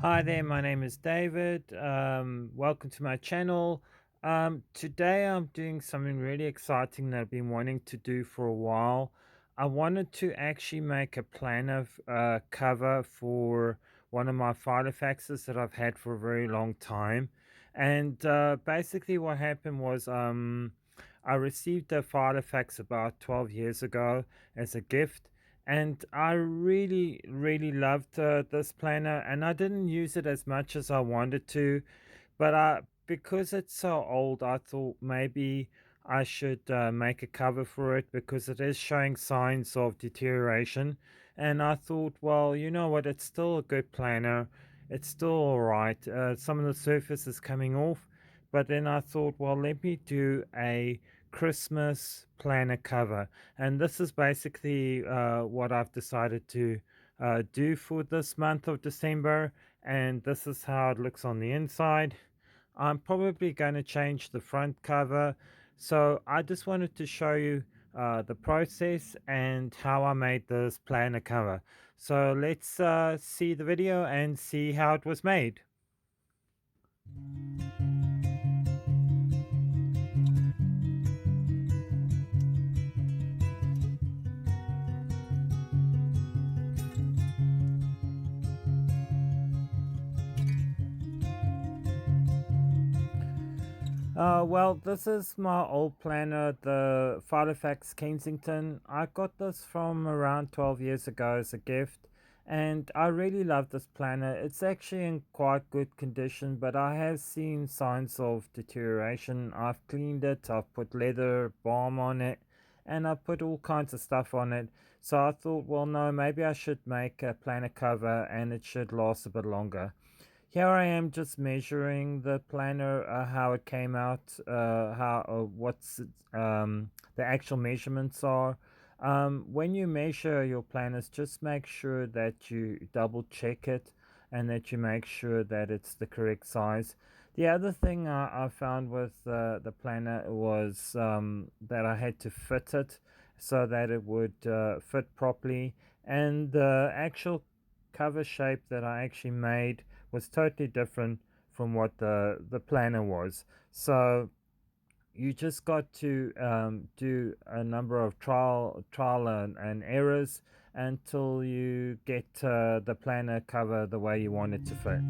Hi there, my name is David. Welcome to my channel. Today I'm doing something really exciting that I've been wanting to do for a while. I wanted to actually make a planner cover for one of my Filofaxes that I've had for a very long time. And basically, what happened was I received a Filofax about 12 years ago as a gift, and I really, really loved this planner, and I didn't use it as much as I wanted to, but because it's so old, I thought maybe I should make a cover for it because it is showing signs of deterioration. And I thought, well, you know what? It's still a good planner. It's still all right. Some of the surface is coming off, but then I thought, well, let me do a Christmas planner cover. And this is basically what I've decided to do for this month of December. And this is how it looks on the inside. I'm probably going to change the front cover. So I just wanted to show you the process and how I made this planner cover. So let's see the video and see how it was made. Well, this is my old planner, the Filofax Kensington. I got this from around 12 years ago as a gift, and I really love this planner. It's actually in quite good condition, but I have seen signs of deterioration. I've cleaned it, I've put leather balm on it, and I've put all kinds of stuff on it. So I thought, well, no, maybe I should make a planner cover and it should last a bit longer. Here I am just measuring the planner, how it came out, how what's the actual measurements are. When you measure your planners, just make sure that you double check it and that you make sure that it's the correct size. The other thing I found with the planner was that I had to fit it so that it would fit properly, and the actual cover shape that I actually made was totally different from what the planner was. So you just got to do a number of trial and errors until you get the planner cover the way you want it to fit.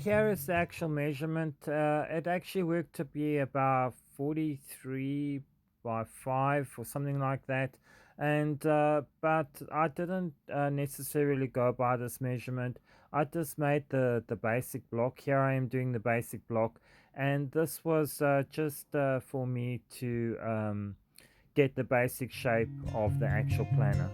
Here is the actual measurement. It actually worked to be about 43 by 5 or something like that. And but I didn't necessarily go by this measurement. I just made the basic block. Here I am doing the basic block, and this was just for me to get the basic shape of the actual planner.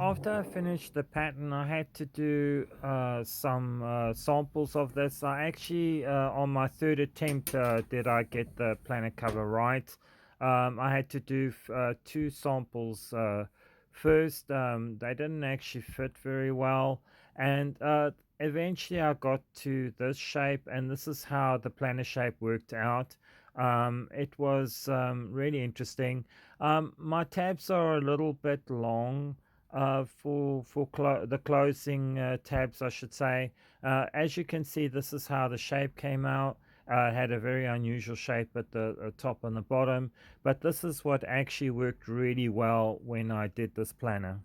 After I finished the pattern, I had to do some samples of this. I actually, on my third attempt, did I get the planet cover right. I had to do two samples first. They didn't actually fit very well, and eventually I got to this shape, and this is how the planet shape worked out. It was really interesting. My tabs are a little bit long for the closing tabs, I should say. As you can see, this is how the shape came out. It had a very unusual shape at the top and the bottom, but this is what actually worked really well when I did this planner.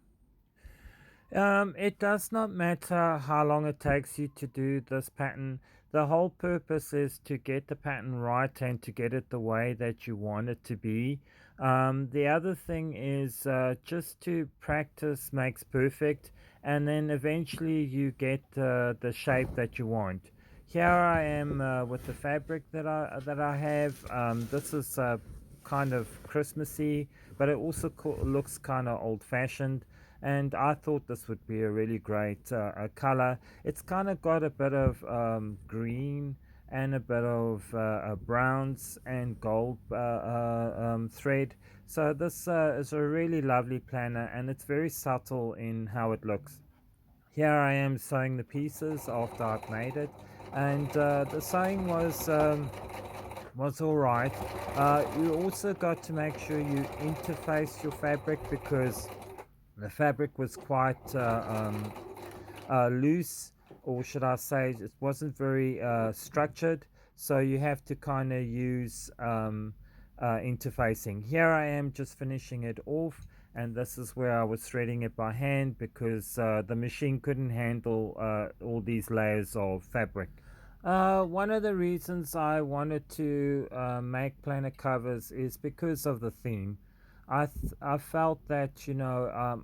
It does not matter how long it takes you to do this pattern. The whole purpose is to get the pattern right and to get it the way that you want it to be. The other thing is just to practice makes perfect, and then eventually you get the shape that you want. Here I am with the fabric that I have. This is kind of Christmassy, but it also looks kind of old-fashioned. And I thought this would be a really great color. It's kind of got a bit of green and a bit of browns and gold thread. So this is a really lovely planner, and it's very subtle in how it looks. Here I am sewing the pieces after I've made it, and the sewing was all right. You also got to make sure you interface your fabric because the fabric was quite loose, or should I say, it wasn't very structured. So you have to kind of use interfacing. Here I am just finishing it off, and this is where I was threading it by hand because the machine couldn't handle all these layers of fabric. One of the reasons I wanted to make planner covers is because of the theme. I felt that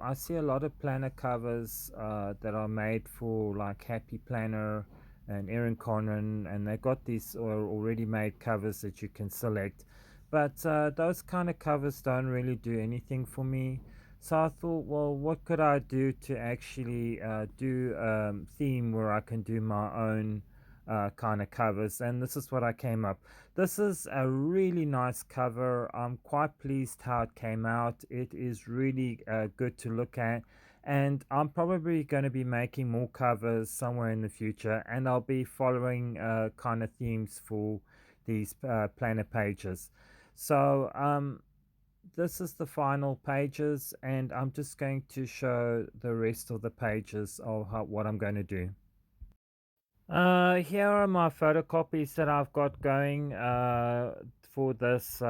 I see a lot of planner covers that are made for like Happy Planner and Erin Conran, and they got these already made covers that you can select. But those kind of covers don't really do anything for me. So I thought, well, what could I do to actually do theme where I can do my own kind of covers, and this is what I came up. This is a really nice cover. I'm quite pleased how it came out. It is really good to look at, and I'm probably going to be making more covers somewhere in the future, and I'll be following kind of themes for these planner pages. So this is the final pages, and I'm just going to show the rest of the pages of what I'm going to do. Here are my photocopies that I've got going for this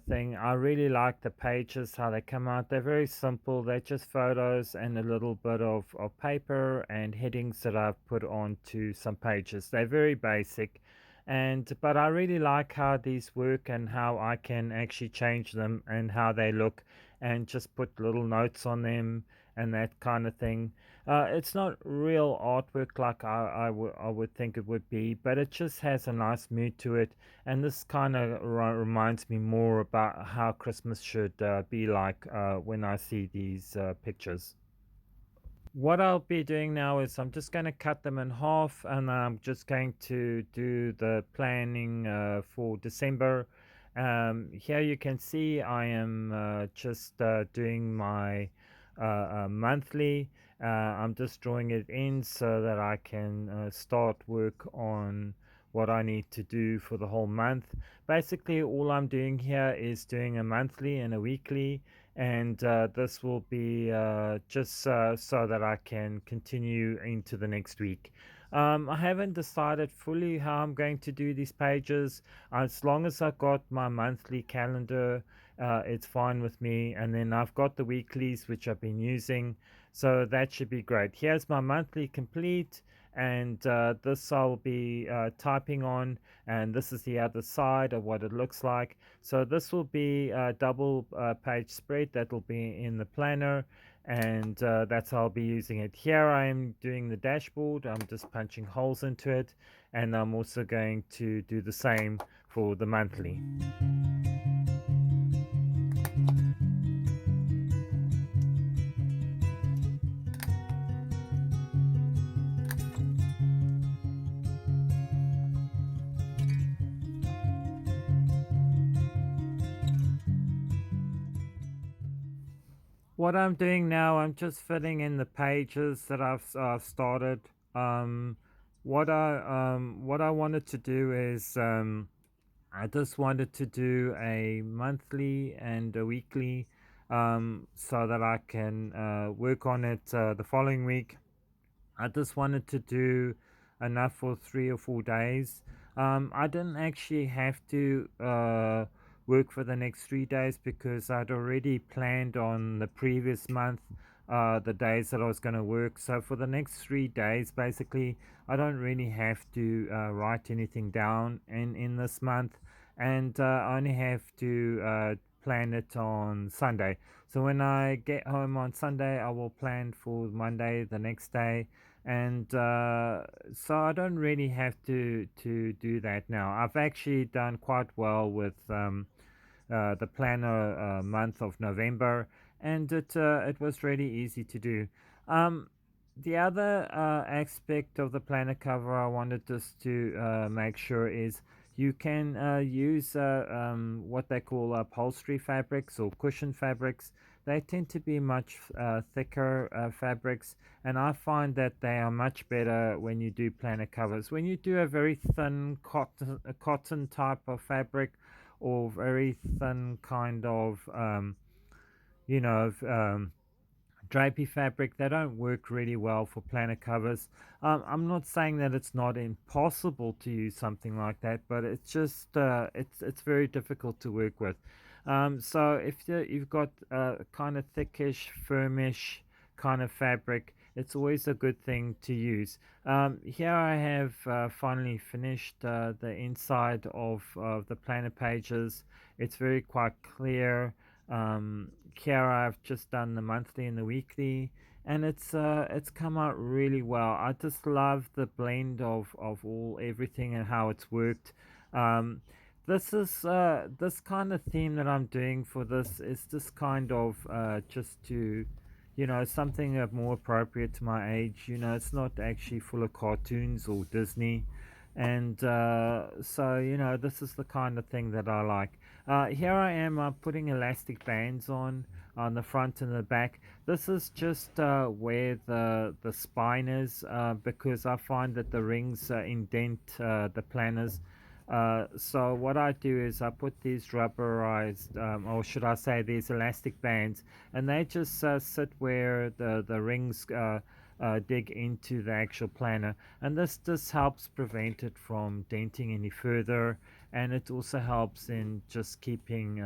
thing. I really like the pages, how they come out. They're very simple. They're just photos and a little bit of paper and headings that I've put onto some pages. They're very basic, and but I really like how these work and how I can actually change them and how they look and just put little notes on them and that kind of thing. It's not real artwork like I would think it would be, but it just has a nice mood to it. And this kind of reminds me more about how Christmas should be like when I see these pictures. What I'll be doing now is I'm just going to cut them in half, and I'm just going to do the planning for December. Here you can see I am just doing my monthly. I'm just drawing it in so that I can start work on what I need to do for the whole month. Basically, all I'm doing here is doing a monthly and a weekly, and this will be just so that I can continue into the next week. I haven't decided fully how I'm going to do these pages. As long as I've got my monthly calendar, it's fine with me. And then I've got the weeklies, which I've been using. So that should be great. Here's my monthly complete. And this I'll be typing on. And this is the other side of what it looks like. So this will be a double page spread that will be in the planner, and that's how I'll be using it. Here I am doing the dashboard. I'm just punching holes into it, and I'm also going to do the same for the monthly. What I'm doing now, I'm just filling in the pages that I've started. Um, what I wanted to do is I just wanted to do a monthly and a weekly, so that I can work on it the following week. I just wanted to do enough for 3 or 4 days. I didn't actually have to work for the next 3 days because I'd already planned on the previous month the days that I was going to work. So for the next 3 days, basically, I don't really have to write anything down in this month, and I only have to plan it on Sunday. So when I get home on Sunday, I will plan for Monday the next day, and so I don't really have to do that now. I've actually done quite well with the planner month of November, and it was really easy to do. Um, The other aspect of the planner cover I wanted just to make sure is you can use what they call upholstery fabrics or cushion fabrics. They tend to be much thicker fabrics, and I find that they are much better when you do planner covers. When you do a very thin cotton type of fabric, or very thin kind of you know drapey fabric, they don't work really well for planner covers. I'm not saying that it's not impossible to use something like that, but it's just it's very difficult to work with. So if you've got kind of thickish, firmish kind of fabric, it's always a good thing to use. Here I have finally finished the inside of the planner pages. It's very quite clear. Here I've just done the monthly and the weekly, and it's come out really well. I just love the blend of all everything and how it's worked. Um, this is this kind of theme that I'm doing for this is just kind of just to, something more appropriate to my age. It's not actually full of cartoons or Disney, and so this is the kind of thing that I like. Here I am putting elastic bands on the front and the back. This is just where the spine is, because I find that the rings indent the planners. So what I do is I put these rubberized, or should I say, these elastic bands, and they just sit where the rings dig into the actual planner, and this just helps prevent it from denting any further, and it also helps in just keeping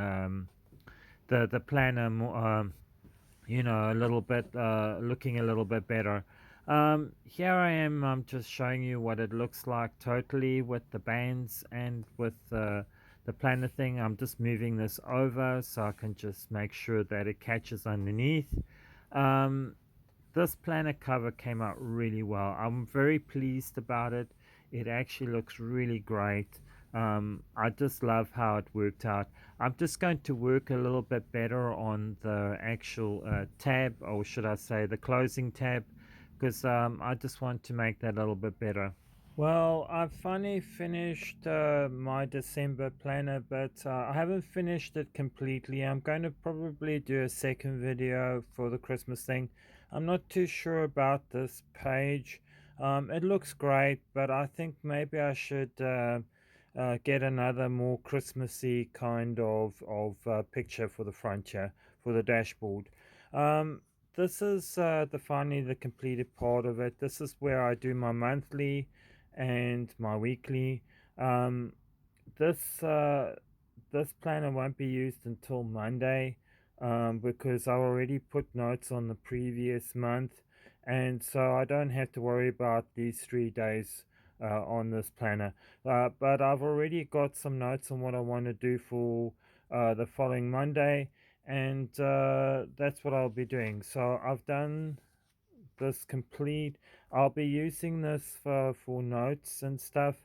the planner more, a little bit looking a little bit better. Here I am. I'm just showing you what it looks like totally with the bands and with the planner thing. I'm just moving this over so I can just make sure that it catches underneath. Um, this planner cover came out really well. I'm very pleased about it. It actually looks really great. I just love how it worked out. I'm just going to work a little bit better on the actual tab, or should I say the closing tab, because I just want to make that a little bit better. Well, I've finally finished my December planner, but I haven't finished it completely. I'm going to probably do a second video for the Christmas thing. I'm not too sure about this page. It looks great, but I think maybe I should get another more Christmassy kind of picture for the front here, for the dashboard. Um, this is the finally the completed part of it. This is where I do my monthly and my weekly. Um, this planner won't be used until Monday, because I already put notes on the previous month, and so I don't have to worry about these 3 days on this planner. But I've already got some notes on what I want to do for the following Monday, and that's what I'll be doing. So I've done this complete. I'll be using this for notes and stuff,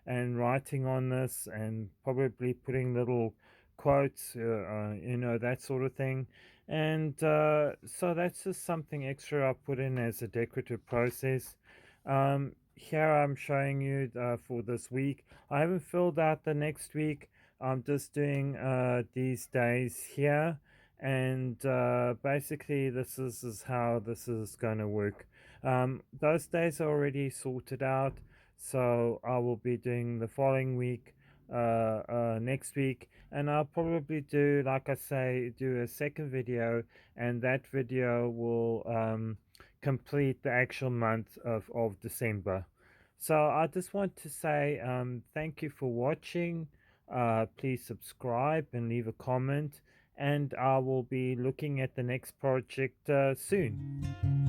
and writing on this, and probably putting little quotes, that sort of thing. And so that's just something extra I put in as a decorative process. Here I'm showing you for this week. I haven't filled out the next week. I'm just doing these days here, and basically this is how this is going to work. Those days are already sorted out, so I will be doing the following week next week, and I'll probably do, like I say, do a second video, and that video will complete the actual month of December. So I just want to say thank you for watching. Please subscribe and leave a comment, and I will be looking at the next project soon.